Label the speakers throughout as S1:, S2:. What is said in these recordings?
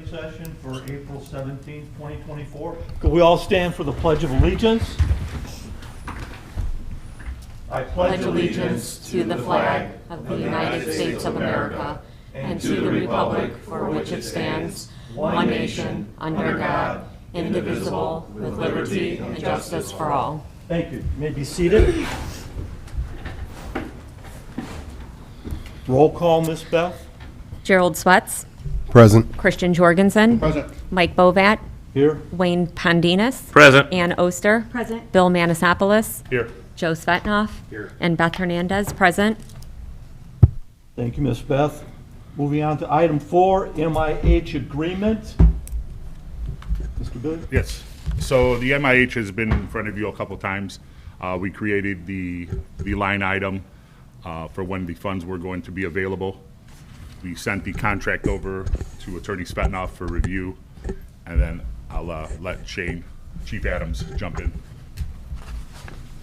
S1: session for April 17th, 2024. Could we all stand for the Pledge of Allegiance? I
S2: pledge allegiance to the flag of the United States of America and to the republic for which it stands, one nation, under God, indivisible, with liberty and justice for all.
S1: Thank you. You may be seated. Roll call, Ms. Beth.
S2: Gerald Swets.
S3: Present.
S2: Christian Jorgensen.
S3: Present.
S2: Mike Bovat.
S1: Here.
S2: Wayne Pondinas.
S4: Present.
S2: Ann Oster.
S5: Present.
S2: Bill Manasopoulos.
S4: Here.
S2: Joe Svetnoff.
S4: Here.
S2: And Beth Hernandez, present.
S1: Thank you, Ms. Beth. Moving on to item 4, MIH agreement. Mr. Billy?
S4: Yes. So the MIH has been in front of you a couple times. We created the line item for when the funds were going to be available. We sent the contract over to Attorney Svetnoff for review, and then I'll let Chief Adams jump in.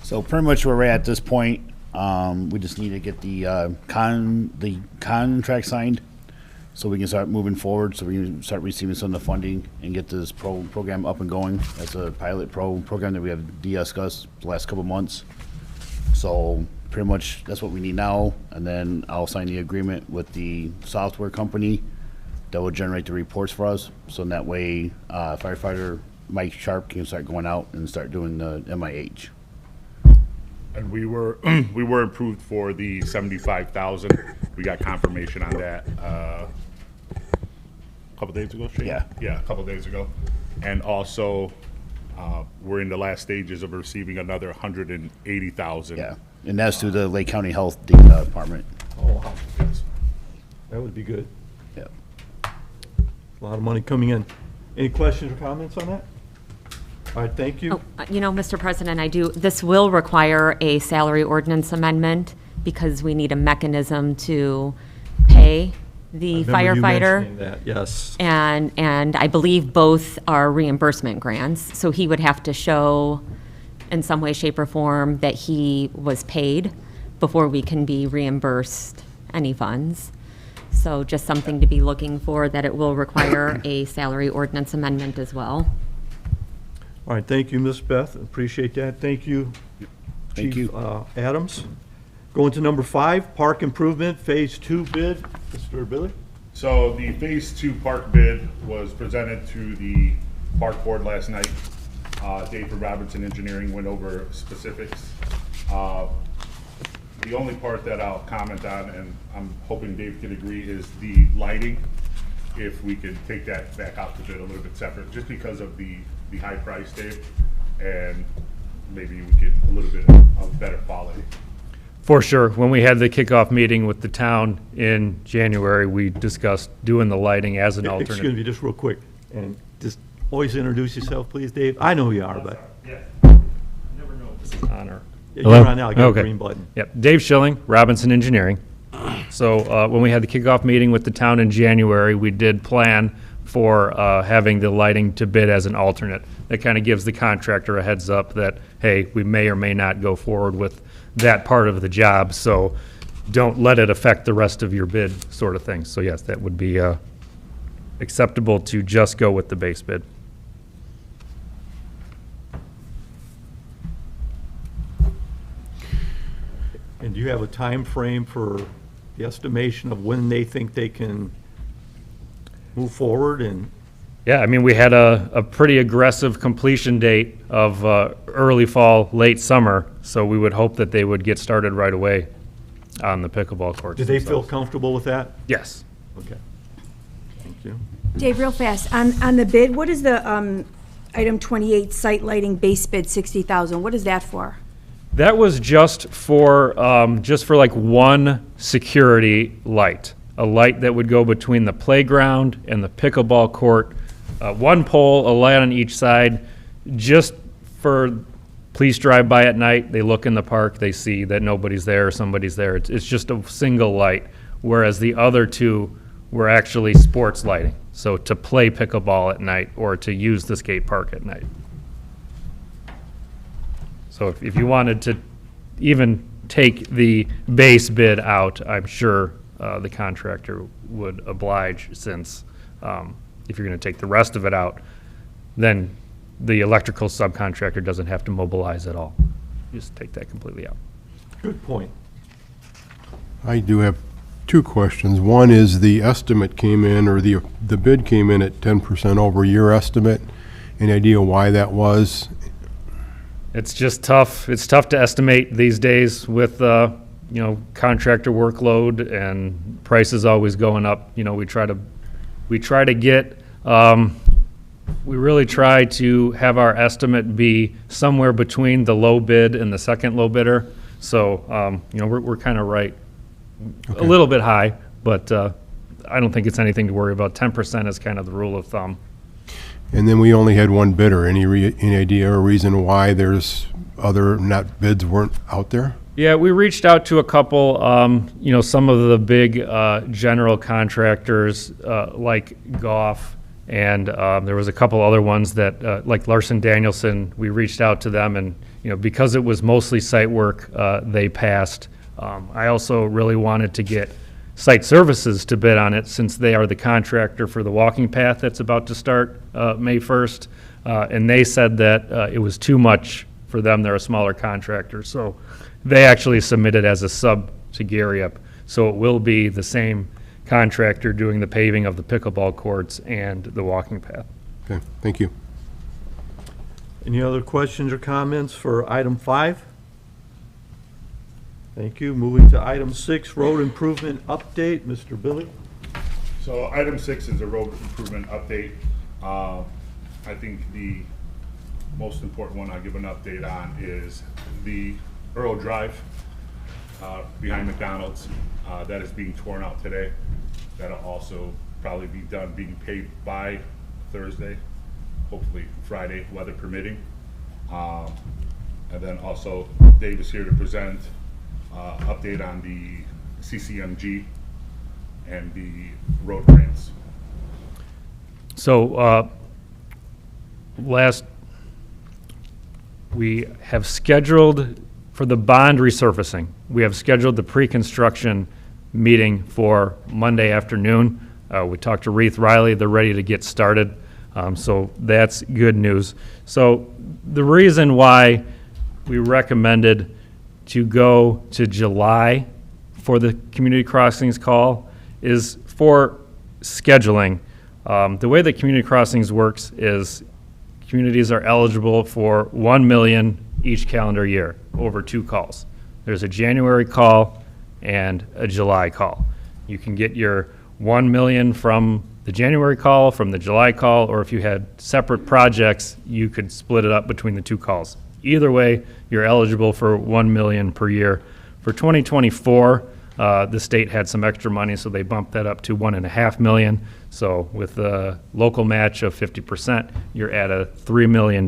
S3: So pretty much where we're at this point, we just need to get the contract signed so we can start moving forward, so we can start receiving some of the funding and get this program up and going. That's a pilot program that we have discussed the last couple months. So pretty much that's what we need now, and then I'll sign the agreement with the software company that will generate the reports for us. So in that way, firefighter Mike Sharp can start going out and start doing the MIH.
S4: And we were we were approved for the 75,000. We got confirmation on that a couple days ago, Shane?
S3: Yeah.
S4: Yeah, a couple days ago. And also, we're in the last stages of receiving another 180,000.
S3: Yeah, and that's through the Lake County Health Department.
S1: Oh, wow.
S4: Yes.
S1: That would be good.
S3: Yeah.
S1: A lot of money coming in. Any questions or comments on that? All right, thank you.
S2: Mr. President, this will require a salary ordinance amendment because we need a mechanism to pay the
S1: I remember you
S2: firefighter.
S1: mentioning that, yes.
S2: And I believe both are reimbursement grants. So he would have to show in some way, shape, or form that he was paid before we can be reimbursed any funds. So just something to be looking for, that it will require a salary ordinance amendment as well.
S1: All right, thank you, Ms. Beth. Appreciate that. Thank you,
S3: Thank
S1: Chief
S3: you.
S1: Adams. Going to number 5, Park Improvement Phase 2 bid. Mr. Billy?
S4: So the Phase 2 park bid was presented to the park board last night. Dave from Robinson Engineering went over specifics. The only part that I'll comment on, and I'm hoping Dave can agree, is the lighting. If we could take that back out to bid a little bit separate, just because of the high price, Dave, and maybe we get a little bit of better quality.
S6: For sure. When we had the kickoff meeting with the town in January, we discussed doing the lighting as an
S1: Excuse
S6: alternate.
S1: me, just real quick, and just always introduce yourself, please, Dave. I know who you are, but
S4: Yeah. Never know.
S6: Honor.
S1: you're on now. I got
S6: Okay.
S1: a green button.
S6: Yep. Dave Schilling, Robinson Engineering. So when we had the kickoff meeting with the town in January, we did plan for having the lighting to bid as an alternate. That kind of gives the contractor a heads up that, hey, we may or may not go forward with that part of the job, so don't let it affect the rest of your bid, sort of thing. So yes, that would be acceptable to just go with the base bid.
S1: And do you have a time frame for the estimation of when they think they can move forward? And
S6: Yeah, I mean, we had a pretty aggressive completion date of early fall, late summer, so we would hope that they would get started right away on the pickleball courts.
S1: do they feel
S6: themselves.
S1: comfortable with that?
S6: Yes.
S1: Okay. Thank you.
S5: Dave, real fast, on the bid, what is the item 28, site lighting base bid, 60,000? What is that for?
S6: That was just for like one security light, a light that would go between the playground and the pickleball court. One pole, a light on each side, just for police drive by at night, they look in the park, they see that nobody's there, somebody's there. It's just a single light, whereas the other two were actually sports lighting. So to play pickleball at night or to use the skate park at night. So if you wanted to even take the base bid out, I'm sure the contractor would oblige, since If you're going to take the rest of it out, then the electrical subcontractor doesn't have to mobilize at all. Just take that completely out.
S1: Good point.
S7: I do have two questions. One is the estimate came in, or the bid came in at 10% over your estimate. Any idea why that was?
S6: It's just tough. It's tough to estimate these days with, contractor workload and prices always going up. We really try to have our estimate be somewhere between the low bid and the second low bidder. So, we're kind of right. A little bit high, but I don't think it's anything to worry about. 10% is kind of the rule of thumb.
S7: And then we only had one bidder. Any idea or reason why there's other bids weren't out there?
S6: Yeah, we reached out to a couple, some of the big general contractors like Goff, and there was a couple other ones that, like Larson Danielson, we reached out to them, and because it was mostly site work, they passed. I also really wanted to get Site Services to bid on it, since they are the contractor for the walking path that's about to start May 1st. And they said that it was too much for them. They're a smaller contractor. So they actually submitted as a sub to Gary Up. So it will be the same contractor doing the paving of the pickleball courts and the walking path.
S7: Okay, thank you.
S1: Any other questions or comments for item 5? Thank you. Moving to item 6, road improvement update. Mr. Billy?
S4: So item 6 is a road improvement update. I think the most important one I'll give an update on is the Earl Drive behind McDonald's. That is being torn out today. That'll also probably be done, being paved by Thursday, hopefully Friday, weather permitting. And then also Dave is here to present update on the CCMG and the road grants.
S6: So we have scheduled for the bond resurfacing. We have scheduled the pre-construction meeting for Monday afternoon. We talked to Reith Riley. They're ready to get started. So that's good news. So the reason why we recommended to go to July for the community crossings call is for scheduling. The way that community crossings works is communities are eligible for 1 million each calendar year over 2 calls. There's a January call and a July call. You can get your 1 million from the January call, from the July call, or if you had separate projects, you could split it up between the 2 calls. Either way, you're eligible for 1 million per year. For 2024, the state had some extra money, so they bumped that up to 1.5 million. So with a local match of 50%, you're at a $3 million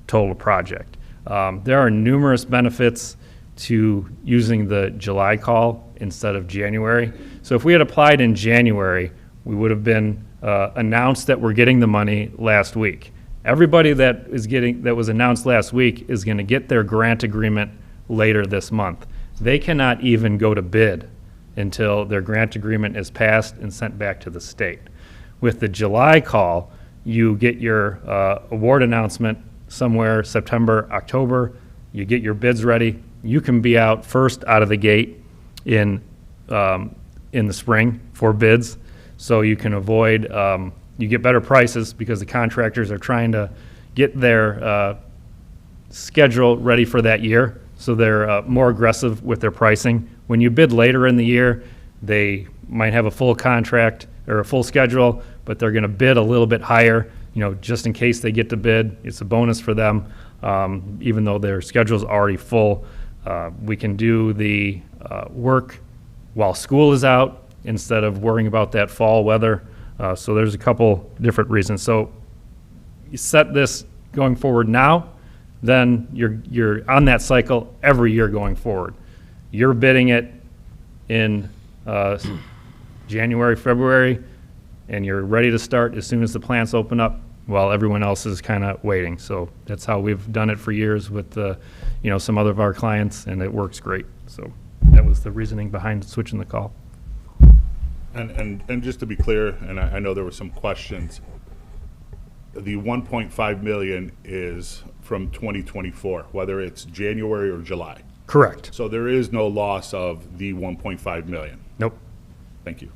S6: total project. There are numerous benefits to using the July call instead of January. So if we had applied in January, we would have been announced that we're getting the money last week. Everybody that was announced last week is going to get their grant agreement later this month. They cannot even go to bid until their grant agreement is passed and sent back to the state. With the July call, you get your award announcement somewhere September, October. You get your bids ready. You can be out first out of the gate in the spring for bids, so you can avoid. You get better prices because the contractors are trying to get their schedule ready for that year, so they're more aggressive with their pricing. When you bid later in the year, they might have a full contract or a full schedule, but they're going to bid a little bit higher, just in case they get to bid. It's a bonus for them, even though their schedule's already full. We can do the work while school is out instead of worrying about that fall weather. So there's a couple different reasons. So you set this going forward now, then you're on that cycle every year going forward. You're bidding it in January, February, and you're ready to start as soon as the plants open up, while everyone else is kind of waiting. So that's how we've done it for years with some other of our clients, and it works great. So that was the reasoning behind switching the call.
S4: And just to be clear, and I know there were some questions, the 1.5 million is from 2024, whether it's January or July.
S6: Correct.
S4: So there is no loss of the 1.5 million.
S6: Nope.
S4: Thank you.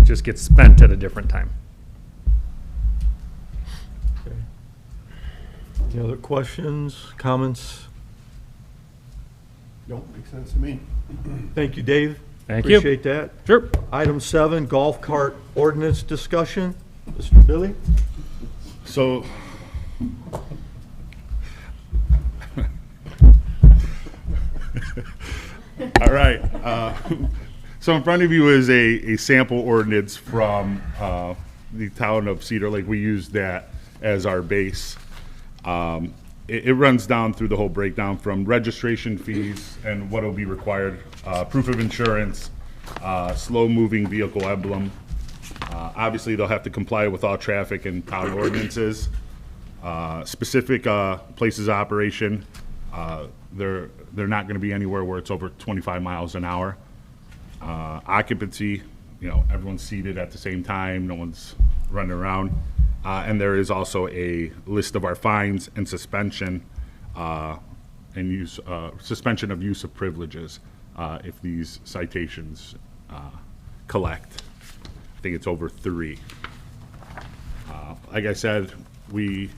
S6: Just gets spent at a different time.
S1: Any other questions, comments?
S7: Don't make sense to me.
S1: Thank you, Dave.
S6: Thank you.
S1: Appreciate that.
S6: Sure.
S1: Item 7, golf cart ordinance discussion. Mr. Billy?
S4: So, all right. So in front of you is a sample ordinance from the town of Cedar Lake. We use that as our base. It runs down through the whole breakdown from registration fees and what will be required, proof of insurance, slow-moving vehicle emblem. Obviously, they'll have to comply with all traffic and town ordinances. Specific places of operation, they're not going to be anywhere where it's over 25 miles an hour. Occupancy, everyone's seated at the same time, no one's running around. And there is also a list of our fines and suspension suspension of use of privileges if these citations collect. I think it's over 3. Like I said, we've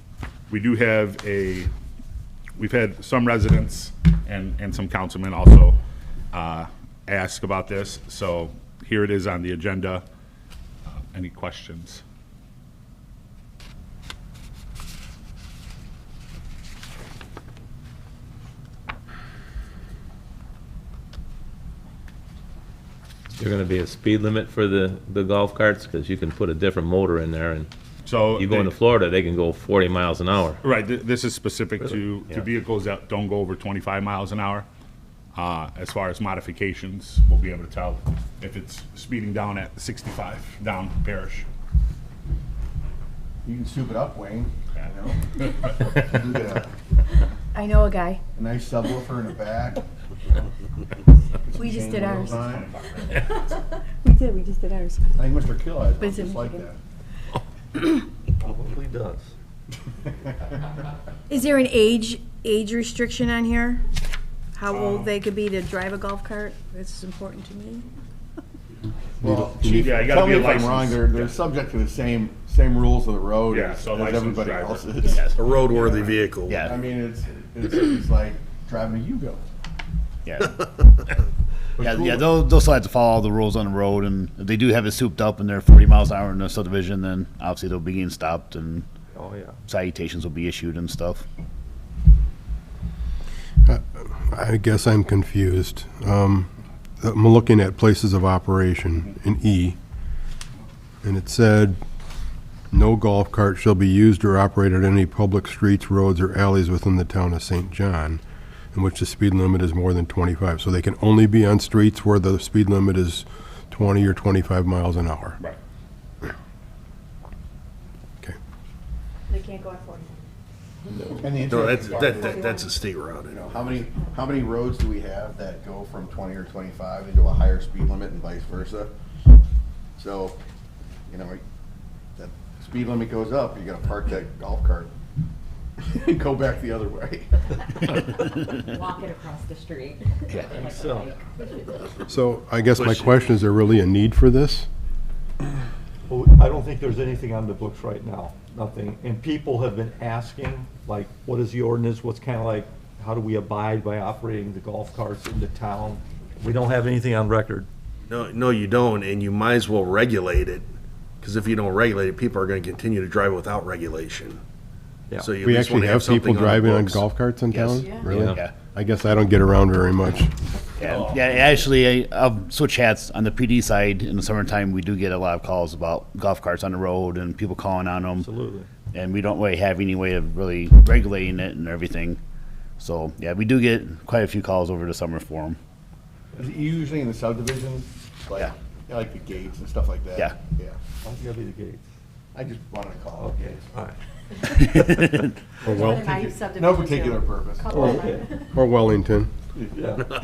S4: had some residents and some councilmen also ask about this, so here it is on the agenda. Any questions?
S8: There gonna be a speed limit for the golf carts? Because you can put a different motor in there, and
S4: So
S8: you go into Florida, they can go 40 miles an hour.
S4: Right, this is specific to vehicles that don't go over 25 miles an hour. As far as modifications, we'll be able to tell if it's speeding down at 65 down Parish.
S9: You can soup it up, Wayne. You get a
S5: I know a guy.
S9: nice subwoofer in the back.
S5: We just did
S9: chain
S5: ours.
S9: wheels on it.
S5: We just did ours.
S9: I think Mr. Kill has
S5: But
S9: one
S5: it's in
S9: just like
S5: Michigan.
S9: that.
S1: Probably does.
S5: Is there an age restriction on here? How old they could be to drive a golf cart? This is important to me.
S9: Well,
S4: Yeah, you gotta
S9: tell
S4: be
S9: me
S4: a
S9: if I'm wrong,
S4: licensed-
S9: they're subject to the same rules of the road
S4: Yeah,
S9: as
S4: so
S9: as
S4: licensed
S9: everybody
S4: driver.
S9: else is.
S3: Yes.
S10: A roadworthy vehicle.
S9: I
S3: Yeah,
S9: mean, it's like driving a Yugo.
S3: yeah. Yeah, they'll still have to follow all the rules on the road, and if they do have it souped up and they're 40 miles an hour in the subdivision, then obviously they'll be getting stopped and
S1: Oh, yeah.
S3: citations will be issued and stuff.
S7: I guess I'm confused. I'm looking at places of operation in E, and it said, "No golf cart shall be used or operated on any public streets, roads, or alleys within the town of St. John in which the speed limit is more than 25." So they can only be on streets where the speed limit is 20 or 25 miles an hour.
S4: Right.
S7: Okay.
S5: They can't go at 40.
S9: And the
S10: No,
S9: interesting
S10: that's a state road.
S9: how many roads do we have that go from 20 or 25 into a higher speed limit and vice versa? So, that speed limit goes up, you gotta park that golf cart and go back the other way.
S2: Walk it across the street.
S1: So,
S7: So I guess my question is there really a need for this?
S1: well, I don't think there's anything on the books right now, nothing. And people have been asking, like, what is the ordinance? What's kind of like, how do we abide by operating the golf carts into town? We don't have anything on record.
S10: No, you don't, and you might as well regulate it, because if you don't regulate it, people are gonna continue to drive without regulation.
S1: Yeah.
S10: So you at
S7: We
S10: least
S7: actually
S10: wanna
S7: have people
S10: something on the
S7: driving on
S10: books.
S7: golf carts in
S3: Yes.
S7: town?
S5: Yeah.
S7: Really?
S3: Yeah.
S7: I guess I don't get around very much.
S3: Yeah, actually, I'll switch hats. On the PD side, in the summertime, we do get a lot of calls about golf carts on the road and people calling on them.
S1: Absolutely.
S3: And we don't really have any way of really regulating it and everything. So, yeah, we do get quite a few calls over the summer for them.
S9: Usually in the subdivisions, like,
S3: Yeah.
S9: like the gates and stuff like that.
S3: Yeah.
S9: Yeah.
S1: Why's it gotta be the gates?
S9: I just wanted to call it gates.
S1: All right.
S7: Or
S5: My subdivision
S9: No
S5: too.
S9: particular purpose.
S5: Couple of them.
S7: Or Wellington.
S1: Yeah.
S9: I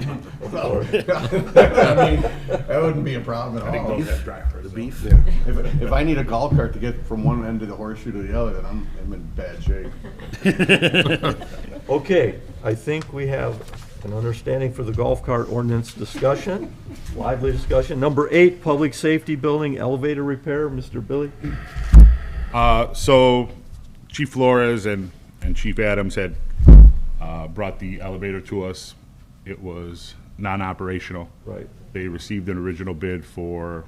S9: mean, that wouldn't be a problem
S4: I
S9: at
S4: think
S9: all.
S4: those have drivers.
S10: The
S4: so.
S10: beef?
S9: If I need a golf cart to get from one end of the horseshoe to the other, then I'm in bad shape.
S1: Okay, I think we have an understanding for the golf cart ordinance discussion, lively discussion. Number 8, public safety building elevator repair, Mr. Billy.
S4: So Chief Flores and Chief Adams had brought the elevator to us. It was non-operational.
S1: Right.
S4: They received an original bid for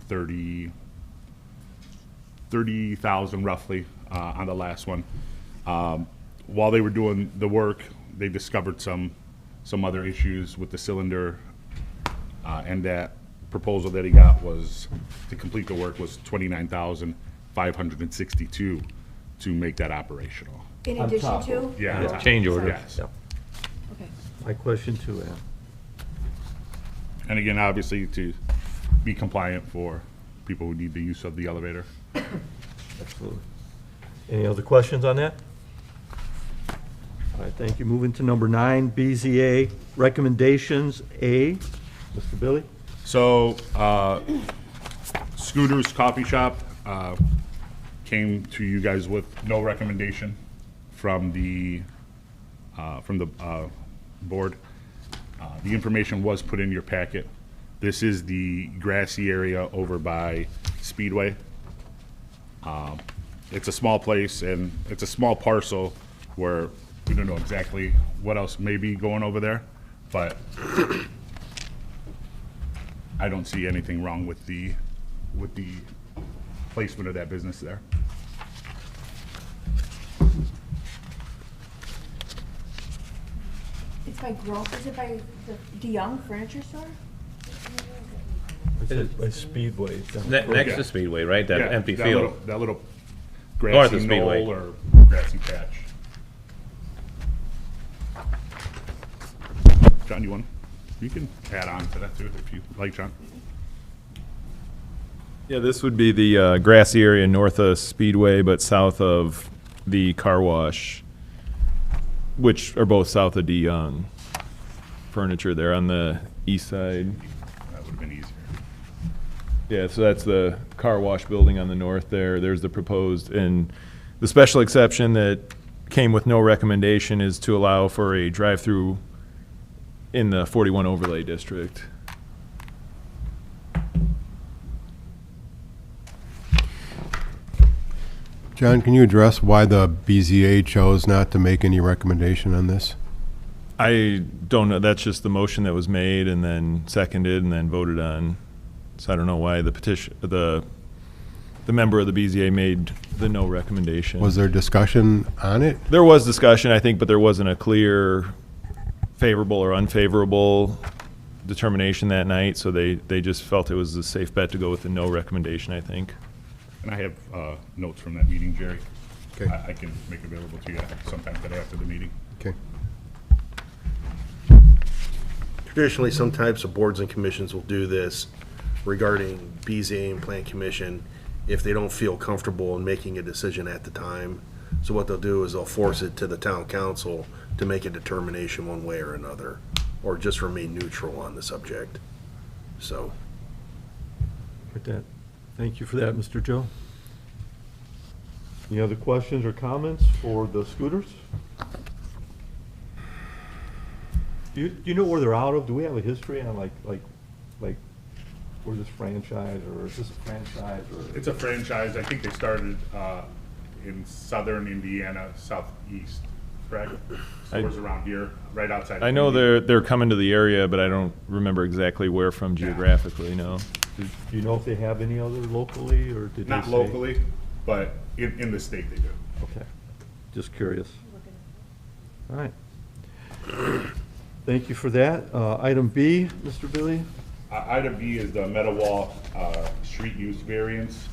S4: 30,000 roughly on the last one. While they were doing the work, they discovered some other issues with the cylinder, and that proposal that he got was, to complete the work, was $29,562 to make that operational.
S5: In
S1: On
S5: addition
S1: top
S5: to?
S1: of-
S4: Yeah.
S8: Change order.
S4: Yes.
S1: Yeah.
S5: Okay.
S1: My question too, Ann.
S4: And again, obviously, to be compliant for people who need the use of the elevator.
S1: Absolutely. Any other questions on that? All right, thank you. Moving to number 9, BZA recommendations, A. Mr. Billy?
S4: So, Scooter's Coffee Shop came to you guys with no recommendation from the board. The information was put in your packet. This is the grassy area over by Speedway. It's a small place and it's a small parcel where we don't know exactly what else may be going over there, but I don't see anything wrong with the placement of that business there.
S5: It's by Grove, is it by the DeYoung Furniture Store?
S1: It's by Speedway.
S8: Next to Speedway, right? That
S4: Yeah,
S8: empty
S4: that
S8: field.
S4: little- That little
S8: North of
S4: grassy
S8: Speedway.
S4: knoll or grassy patch. John, you can add on to that too, if you like, John.
S11: Yeah, this would be the grassy area north of Speedway, but south of the car wash, which are both south of DeYoung. Furniture there on the east side.
S4: That would have been easier.
S11: Yeah, so that's the car wash building on the north there. There's the proposed, and the special exception that came with no recommendation is to allow for a drive-through in the 41 overlay district.
S7: John, can you address why the BZA chose not to make any recommendation on this?
S11: I don't know, that's just the motion that was made and then seconded and then voted on. So I don't know why the petition, the member of the BZA made the no recommendation.
S7: Was there discussion on it?
S11: There was discussion, I think, but there wasn't a clear favorable or unfavorable determination that night, so they just felt it was a safe bet to go with the no recommendation, I think.
S4: And I have notes from that meeting, Jerry.
S7: Okay.
S4: I can make available to you sometime today after the meeting.
S7: Okay.
S10: Traditionally, some types of boards and commissions will do this regarding BZA and Plan Commission if they don't feel comfortable in making a decision at the time. So what they'll do is they'll force it to the town council to make a determination one way or another, or just remain neutral on the subject. So,
S1: With that, thank you for that, Mr. Joe. Any other questions or comments for the scooters? Do you know where they're out of? Do we have a history on like where this franchise, or is this a franchise, or?
S4: It's a franchise. I think they started in southern Indiana, southeast, correct? Somewhere's around here, right outside.
S11: I know they're coming to the area, but I don't remember exactly where from geographically, no.
S1: Do you know if they have any other locally, or did they
S4: Not
S1: say?
S4: locally, but in the state they do.
S1: Okay, just curious. All right. Thank you for that. Item B, Mr. Billy?
S4: Item B is the Meadowall street use variance.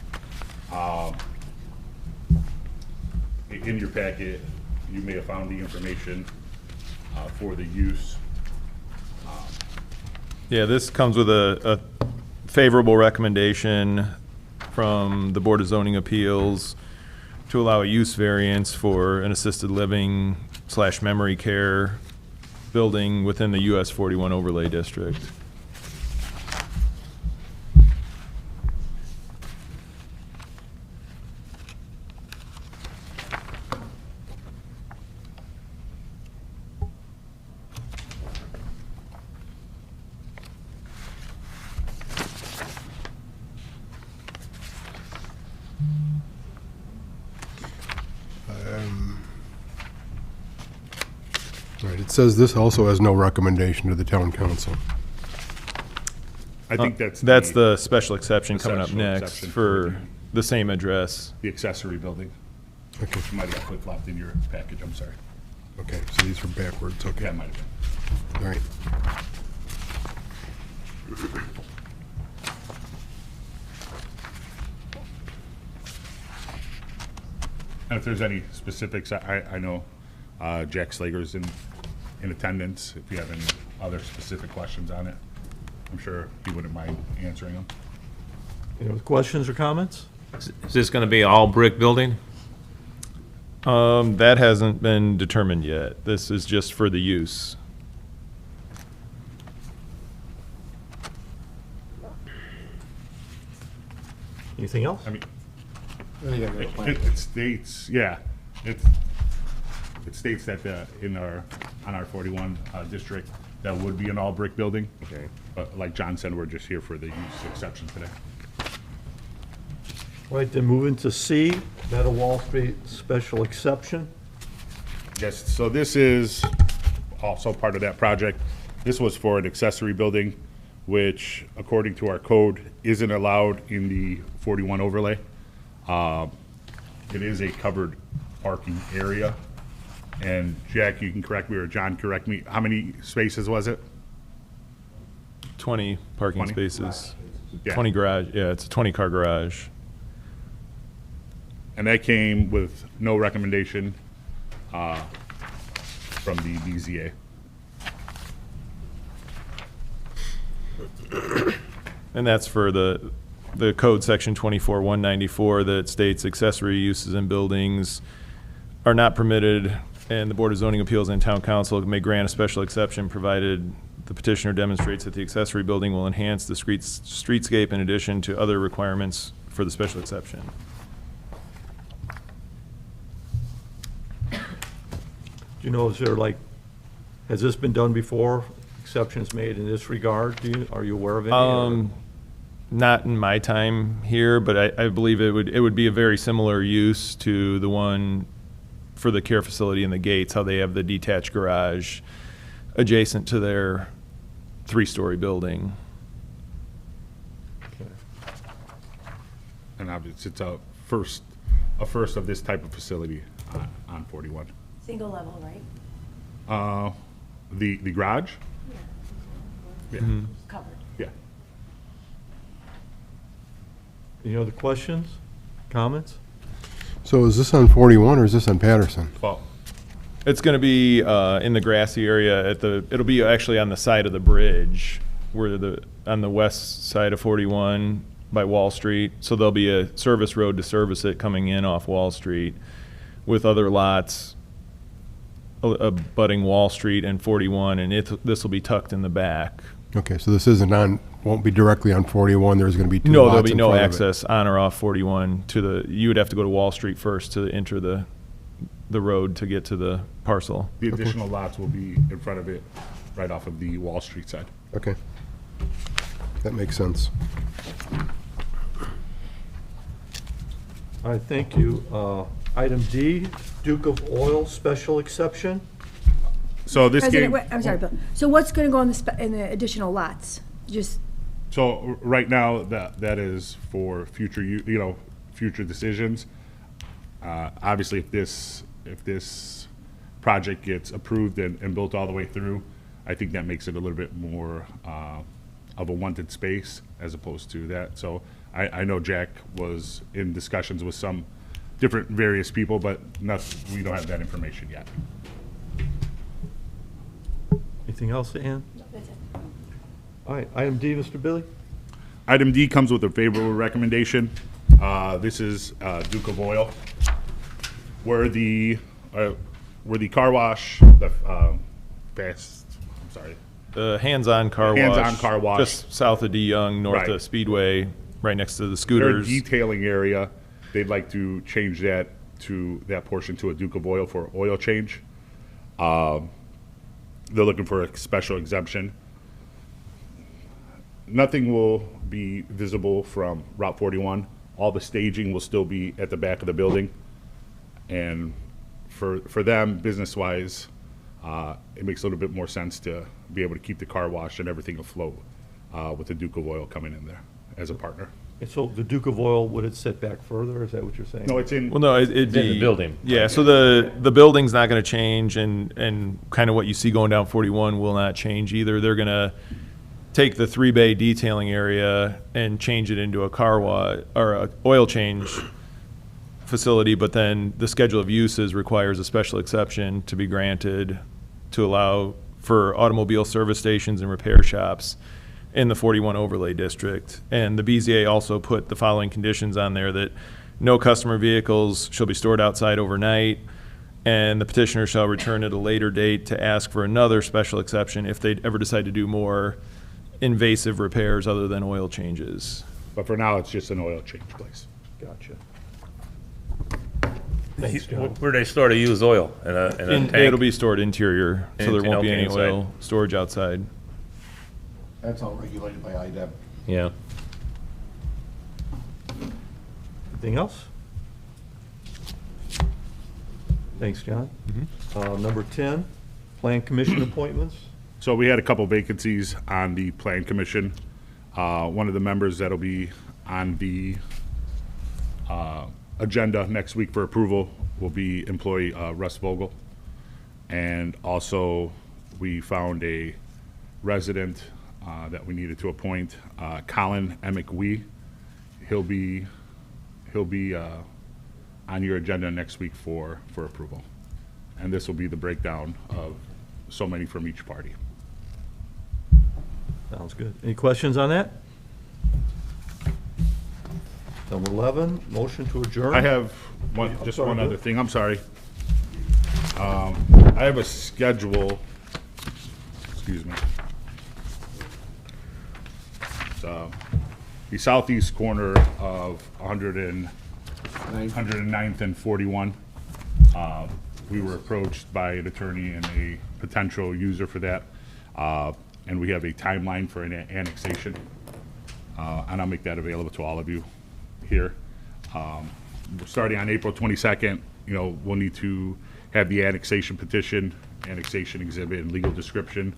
S4: In your packet, you may have found the information for the use.
S11: Yeah, this comes with a favorable recommendation from the Board of Zoning Appeals to allow a use variance for an assisted living / memory care building within the US 41 overlay district.
S7: Right, it says this also has no recommendation to the town council.
S4: I think that's.
S11: That's the special exception
S4: the
S11: coming up
S4: special
S11: next
S4: exception
S11: for the same address.
S4: The accessory building.
S7: Okay,
S4: You might have got flip-flopped in your package, I'm sorry.
S7: okay, so these are backwards, okay,
S4: Yeah, it might have been.
S7: all right.
S4: And if there's any specifics, I know Jack Slager's in attendance. If you have any other specific questions on it, I'm sure he wouldn't mind answering them.
S1: Any other questions or comments?
S8: Is this gonna be all brick building?
S11: That hasn't been determined yet. This is just for the use.
S1: Anything else?
S4: I mean, it states, yeah, it states that on our 41 district, that would be an all brick building.
S9: Okay.
S4: But like John said, we're just here for the use exception today.
S1: All right, then moving to C, Meadow Wall Street special exception.
S4: Yes, so this is also part of that project. This was for an accessory building, which according to our code, isn't allowed in the 41 overlay. It is a covered parking area. And Jack, you can correct me, or John, correct me, how many spaces was it?
S11: 20 parking
S4: 20?
S11: spaces.
S4: Yeah.
S11: 20 garage, yeah, it's a 20-car garage.
S4: And that came with no recommendation from the BZA.
S11: And that's for the code section 24-194 that states accessory uses in buildings are not permitted, and the Board of Zoning Appeals and Town Council may grant a special exception provided the petitioner demonstrates that the accessory building will enhance the streetscape in addition to other requirements for the special exception.
S1: Do you know, is there like, has this been done before? Exceptions made in this regard? Are you aware of any? or-
S11: Not in my time here, but I believe it would be a very similar use to the one for the care facility in the Gates, how they have the detached garage adjacent to their 3-story building.
S4: And obviously, it's a first of this type of facility on 41.
S5: Single level, right?
S4: The garage? Yeah.
S5: Covered.
S4: Yeah.
S1: Any other questions, comments?
S7: So is this on 41 or is this on Patterson?
S4: Well,
S11: It's going to be in the grassy area it'll be actually on the side of the bridge, on the west side of 41 by Wall Street. So there'll be a service road to service it coming in off Wall Street with other lots abutting Wall Street and 41, and this will be tucked in the back.
S7: Okay, so this won't be directly on 41, there's gonna be two
S11: No,
S7: lots
S11: there'll be
S7: in
S11: no
S7: front of it.
S11: access on or off 41 you would have to go to Wall Street first to enter the road to get to the parcel.
S4: the additional lots will be in front of it, right off of the Wall Street side.
S7: Okay. That makes sense.
S1: All right, thank you. Item D, Duke of Oil special exception.
S4: So this
S5: President,
S4: game.
S5: wait, I'm sorry, Bill. So what's gonna go in in the additional lots? Just,
S4: So right now, that is for future, future decisions. Obviously, if this project gets approved and built all the way through, I think that makes it a little bit more of a wanted space as opposed to that. So I know Jack was in discussions with some different various people, but we don't have that information yet.
S1: Anything else, Ann?
S5: that's it.
S1: All right, item D, Mr. Billy?
S4: Item D comes with a favorable recommendation. This is Duke of Oil, where the car wash, the fast sorry.
S11: The hands-on car wash.
S4: Hands-on car wash.
S11: Just south of D Young, north
S4: Right.
S11: of Speedway, right next to the
S4: Their
S11: scooters.
S4: detailing area, they'd like to change that portion to a Duke of Oil for oil change. They're looking for a special exemption. Nothing will be visible from Route 41. All the staging will still be at the back of the building. And for them, business-wise, it makes a little bit more sense to be able to keep the car wash and everything afloat with the Duke of Oil coming in there as a partner.
S1: And so the Duke of Oil, would it set back further? Is that what you're saying?
S4: No, it's in,
S11: Well, no, it'd
S8: in the
S11: be.
S8: building.
S11: Yeah, so the building's not gonna change, and kind of what you see going down 41 will not change either. They're gonna take the 3-bay detailing area and change it into a car wash, or a oil change facility, but then the schedule of uses requires a special exception to be granted to allow for automobile service stations and repair shops in the 41 overlay district. And the BZA also put the following conditions on there: that no customer vehicles shall be stored outside overnight, and the petitioner shall return at a later date to ask for another special exception if they ever decide to do more invasive repairs other than oil changes.
S4: but for now, it's just an oil change place.
S1: Gotcha. Thanks, John.
S8: Where they store the used oil? In a tank?
S11: It'll be stored interior, so there won't be
S8: Okay,
S11: any
S8: inside.
S11: oil storage outside.
S9: That's all regulated by IDEM.
S8: Yeah.
S1: Anything else? Thanks, John. Number 10, Plan Commission appointments.
S4: So we had a couple vacancies on the Plan Commission. One of the members that'll be on the agenda next week for approval will be employee Russ Vogel. And also, we found a resident that we needed to appoint, Colin Emick Wee. He'll be on your agenda next week for approval. And this will be the breakdown of so many from each party.
S1: Sounds good. Any questions on that? Number 11, motion to adjourn.
S4: I have just
S1: sorry,
S4: one
S1: go.
S4: other thing, I'm sorry. I have a schedule, excuse me. So, the southeast corner of 109th and 41. We were approached by an attorney and a potential user for that. And we have a timeline for an annexation. And I'll make that available to all of you here. Starting on April 22nd, we'll need to have the annexation petition, annexation exhibit, and legal description.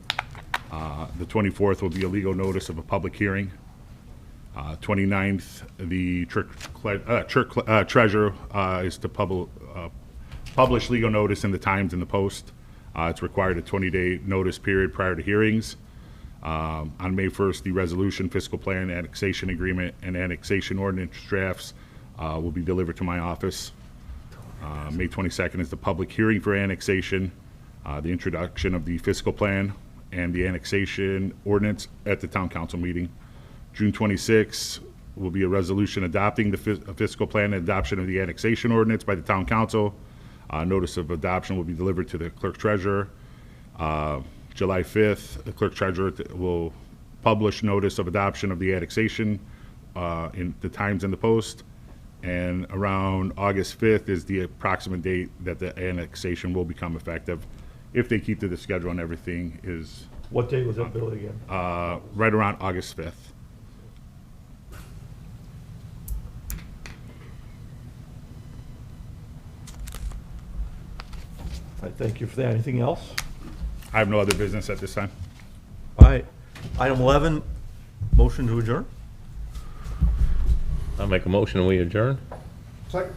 S4: The 24th will be a legal notice of a public hearing. 29th, the treasurer is to publish legal notice in the Times and the Post. It's required a 20-day notice period prior to hearings. On May 1st, the resolution, fiscal plan, annexation agreement, and annexation ordinance drafts will be delivered to my office. May 22nd is the public hearing for annexation, the introduction of the fiscal plan, and the annexation ordinance at the town council meeting. June 26th will be a resolution adopting the fiscal plan and adoption of the annexation ordinance by the town council. Notice of adoption will be delivered to the clerk treasurer. July 5th, the clerk treasurer will publish notice of adoption of the annexation in the Times and the Post. And around August 5th is the approximate date that the annexation will become effective, if they keep to the schedule and everything is
S1: What date was that, Billy, again?
S4: right around August 5th.
S1: All right, thank you for that. Anything else?
S4: I have no other business at this time.
S1: All right. Item 11, motion to adjourn.
S8: I'll make a motion and we adjourn.
S9: Second.